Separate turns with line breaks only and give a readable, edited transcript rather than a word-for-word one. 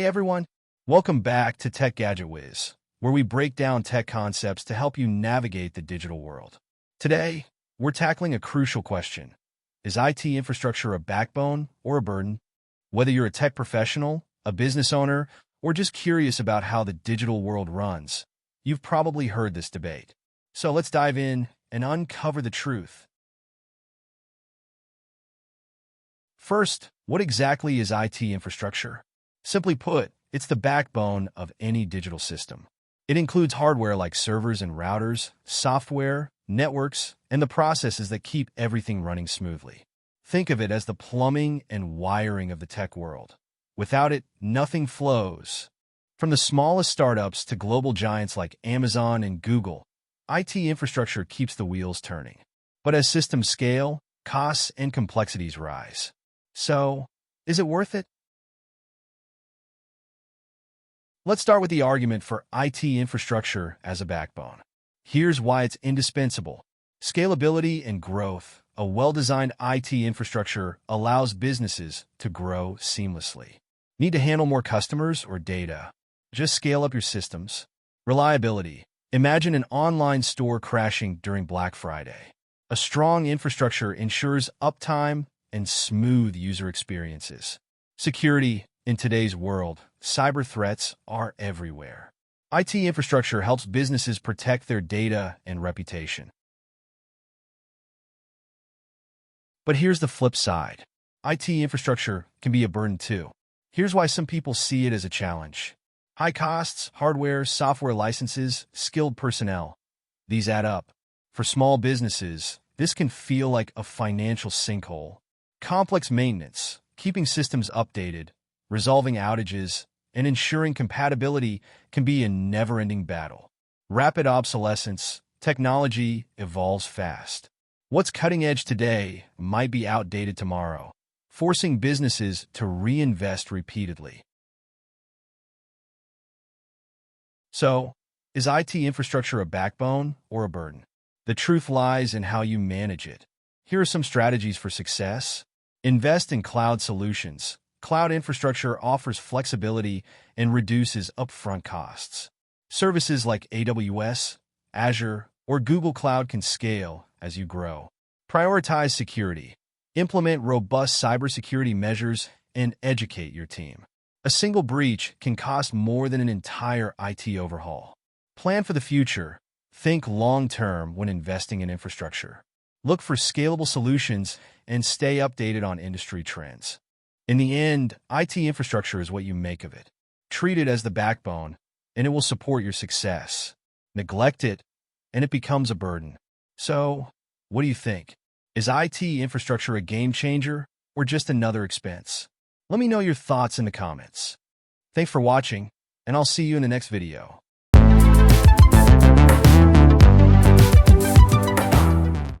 Hey everyone, welcome back to Tech Gadget Wiz, where we break down tech concepts to help you navigate the digital world. Today, we're tackling a crucial question. Is IT infrastructure a backbone or a burden? Whether you're a tech professional, a business owner, or just curious about how the digital world runs, you've probably heard this debate. So let's dive in and uncover the truth. First, what exactly is IT infrastructure? Simply put, it's the backbone of any digital system. It includes hardware like servers and routers, software, networks, and the processes that keep everything running smoothly. Think of it as the plumbing and wiring of the tech world. Without it, nothing flows. From the smallest startups to global giants like Amazon and Google, IT infrastructure keeps the wheels turning. But as systems scale, costs and complexities rise. So, is it worth it? Let's start with the argument for IT infrastructure as a backbone. Here's why it's indispensable. Scalability and growth. A well-designed IT infrastructure allows businesses to grow seamlessly. Need to handle more customers or data? Just scale up your systems. Reliability. Imagine an online store crashing during Black Friday. A strong infrastructure ensures uptime and smooth user experiences. Security. In today's world, cyber threats are everywhere. IT infrastructure helps businesses protect their data and reputation. But here's the flip side. IT infrastructure can be a burden too. Here's why some people see it as a challenge. High costs, hardware, software licenses, skilled personnel. These add up. For small businesses, this can feel like a financial sinkhole. Complex maintenance, keeping systems updated, resolving outages, and ensuring compatibility can be a never-ending battle. Rapid obsolescence. Technology evolves fast. What's cutting-edge today might be outdated tomorrow, forcing businesses to reinvest repeatedly. So, is IT infrastructure a backbone or a burden? The truth lies in how you manage it. Here are some strategies for success. Invest in cloud solutions. Cloud infrastructure offers flexibility and reduces upfront costs. Services like AWS, Azure, or Google Cloud can scale as you grow. Prioritize security. Implement robust cybersecurity measures and educate your team. A single breach can cost more than an entire IT overhaul. Plan for the future. Think long-term when investing in infrastructure. Look for scalable solutions and stay updated on industry trends. In the end, IT infrastructure is what you make of it. Treat it as the backbone, and it will support your success. Neglect it, and it becomes a burden. So, what do you think? Is IT infrastructure a game changer or just another expense? Let me know your thoughts in the comments. Thanks for watching, and I'll see you in the next video.